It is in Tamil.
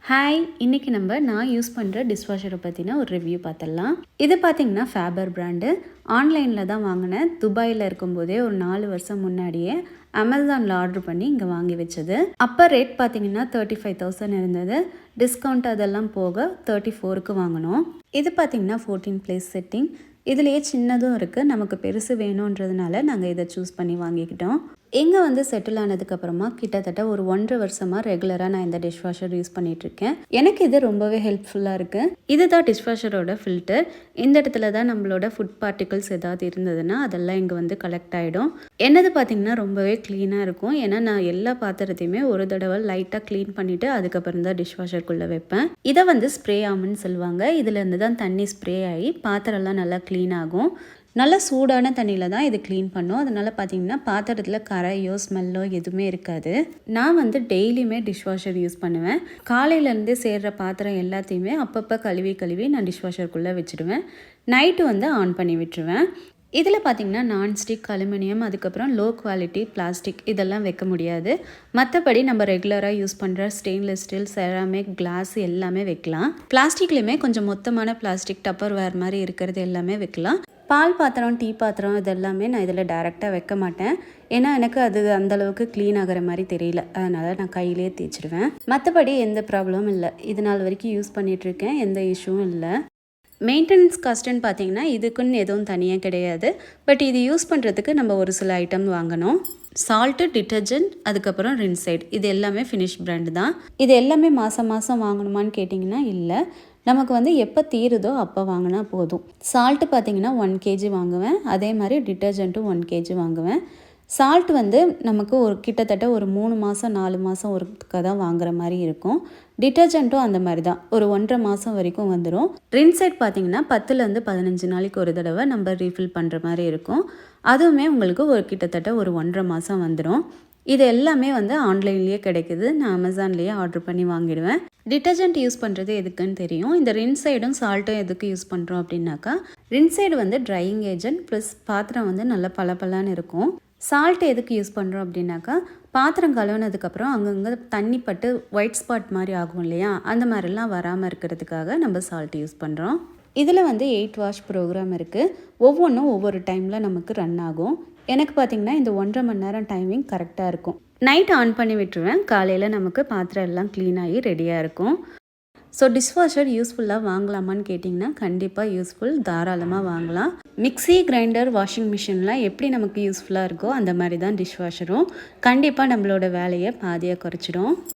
ஹாய், இன்றைக்கி நான் யூஸ் பண்ணுற டிஷ்வாஷரை பற்றின ஒரு ரிவ்யூ பார்த்துடலாம். இது பார்த்திங்கன்னா ஃபேபர் பிராண்டு. ஆன்லைனில் தான் வாங்கினேன். துபாயில் இருக்கும்போதே ஒரு 4 வருஷம் முன்னாடியே அமேசானில் ஆர்டர் பண்ணி இங்கே வாங்கி வச்சது. அப்போ ரேட் பார்த்திங்கன்னா 35,000 இருந்தது. டிஸ்கவுண்ட் அதெல்லாம் போக 34க்கு வாங்கினோம். இது பார்த்திங்கன்னா 14 பிளேஸ் செட்டிங். இதுலேயே சின்னதும் இருக்குது. நமக்கு பெருசு வேணுன்றதுனால நாங்கள் இதை சூஸ் பண்ணி வாங்கிக்கிட்டோம். இங்கே செட்டில் ஆனதுக்கப்புறமா கிட்டத்தட்ட ஒரு 1.5 வருஷமாக ரெகுலராக நான் இந்த டிஷ்வாஷர் யூஸ் பண்ணிகிட்ருக்கேன். எனக்கு இது ரொம்பவே ஹெல்ப்ஃபுல்லாக இருக்குது. இதுதான் டிஷ்வாஷரோட ஃபில்டர். இந்த இடத்துல தான் நம்மளோட ஃபுட் பார்ட்டிகல்ஸ் ஏதாவது இருந்ததுன்னா அதெல்லாம் இங்கே கலெக்ட் ஆகிடும். என்னது பார்த்திங்கன்னா ரொம்பவே க்ளீனாக இருக்கும். ஏன்னா நான் எல்லா பாத்திரத்தையுமே ஒரு தடவை லைட்டாக க்ளீன் பண்ணிவிட்டு அதுக்கப்புறம் தான் டிஷ்வாஷருக்குள்ளே வைப்பேன். இதை ஸ்ப்ரே ஆகும்னு சொல்லுவாங்க. இதுலேருந்து தான் தண்ணி ஸ்ப்ரே ஆகி பாத்திரம்லாம் நல்லா க்ளீன் ஆகும். நல்லா சூடான தண்ணியில் தான் இது க்ளீன் பண்ணும். அதனால் பார்த்திங்கன்னா பாத்திரத்தில் கரையோ ஸ்மெல்லோ எதுவுமே இருக்காது. நான் டெய்லியுமே டிஷ்வாஷர் யூஸ் பண்ணுவேன். காலையிலேருந்து சேர்கிற பாத்திரம் எல்லாத்தையுமே அப்பப்போ கழுவி நான் டிஷ்வாஷருக்குள்ளே வச்சுடுவேன். நைட்டு ஆன் பண்ணி விட்டுருவேன். இதில் பார்த்திங்கன்னா நான்ஸ்டிக், அலுமினியம், அதுக்கப்புறம் லோ குவாலிட்டி பிளாஸ்டிக் இதெல்லாம் வைக்க முடியாது. மற்றபடி நம்ம ரெகுலராக யூஸ் பண்ணுற ஸ்டெயின்லெஸ் ஸ்டீல், செராமிக், கிளாஸ் எல்லாமே வைக்கலாம். பிளாஸ்டிக்லேயுமே கொஞ்சம் மொத்தமான பிளாஸ்டிக் டப்பர் வேர் மாதிரி இருக்கிறது எல்லாமே வைக்கலாம். பால் பாத்திரம், டீ பாத்திரம் இதெல்லாமே நான் இதில் டைரெக்டாக வைக்க மாட்டேன். ஏன்னா எனக்கு அது அந்தளவுக்கு க்ளீன் ஆகிற மாதிரி தெரியல. அதனால் நான் கையிலே தேய்ச்சிடுவேன். மற்றபடி எந்த ப்ராப்ளமும் இல்லை. இது நாள் வரைக்கும் யூஸ் பண்ணிகிட்ருக்கேன். எந்த இஷ்யூவும் இல்லை. மெயின்டெனன்ஸ் காஸ்ட்டுன்னு பார்த்தீங்கன்னா இதுக்குன்னு எதுவும் தனியாக கிடையாது. பட் இது யூஸ் பண்ணுறதுக்கு நம்ம ஒரு சில ஐட்டம் வாங்கணும். சால்ட்டு, டிட்டர்ஜென்ட், அதுக்கப்புறம் ரின்சைட், இது எல்லாமே ஃபினிஷ் பிராண்டு தான். இது எல்லாமே மாதம் வாங்கணுமான்னு கேட்டிங்கன்னா இல்லை. நமக்கு எப்போ தீருதோ அப்போ வாங்கினா போதும். சால்ட்டு பார்த்திங்கன்னா 1 kg வாங்குவேன். அதே மாதிரி டிட்டர்ஜென்ட்டும் 1 kg வாங்குவேன். சால்ட் நமக்கு கிட்டத்தட்ட ஒரு 3 மாதம் 4 மாதம் ஒருக்க தான் வாங்குற மாதிரி இருக்கும். டிட்டர்ஜென்ட்டும் அந்த மாதிரி தான் ஒரு 1.5 மாதம் வரைக்கும் வந்துடும். ரின்சைட் பார்த்திங்கன்னா 10லேருந்து 15 நாளைக்கு ஒரு தடவை நம்ம ரீஃபில் பண்ணுற மாதிரி இருக்கும். அதுவுமே உங்களுக்கு கிட்டத்தட்ட ஒரு 1.5 மாதம் வந்துடும். இது எல்லாமே ஆன்லைன்லேயே கிடைக்குது. நான் அமேசான்லேயே ஆர்டர் பண்ணி வாங்கிடுவேன். டிட்டர்ஜென்ட் யூஸ் பண்ணுறது எதுக்குன்னு தெரியும். இந்த ரின்சைடும் சால்ட்டும் எதுக்கு யூஸ் பண்ணுறோம் அப்படின்னாக்கா, ரின்சைடு ட்ரையிங் ஏஜென்ட் ப்ளஸ் பாத்திரம் நல்லா பளபளன்னு இருக்கும். சால்ட் எதுக்கு யூஸ் பண்ணுறோம் அப்படின்னாக்கா, பாத்திரம் கழுவுனதுக்கப்புறம் அங்கங்கே தண்ணி பட்டு ஒயிட் ஸ்பாட் மாதிரி ஆகும் இல்லையா, அந்த மாதிரிலாம் வராமல் இருக்கிறதுக்காக நம்ம சால்ட் யூஸ் பண்ணுறோம். இதில் 8 வாஷ் ப்ரோக்ராம் இருக்குது. ஒவ்வொன்றும் ஒவ்வொரு டைமில் நமக்கு ரன் ஆகும். எனக்கு பார்த்திங்கன்னா இந்த 1.5 மணி நேரம் டைமிங் கரெக்டாக இருக்கும். நைட் ஆன் பண்ணி விட்டுருவேன். காலையில் நமக்கு பாத்திரம் எல்லாம் க்ளீன் ஆகி ரெடியாக இருக்கும். ஸோ டிஷ்வாஷர் யூஸ்ஃபுல்லாக வாங்கலாமான்னு கேட்டிங்கன்னா கண்டிப்பாக யூஸ்ஃபுல், தாராளமாக வாங்கலாம். மிக்ஸி, கிரைண்டர், வாஷிங் மிஷின்லாம் எப்படி நமக்கு யூஸ்ஃபுல்லாக இருக்கோ அந்த மாதிரி தான் டிஷ்வாஷரும் கண்டிப்பாக நம்மளோட வேலையை பாதியாக குறைச்சிடும்.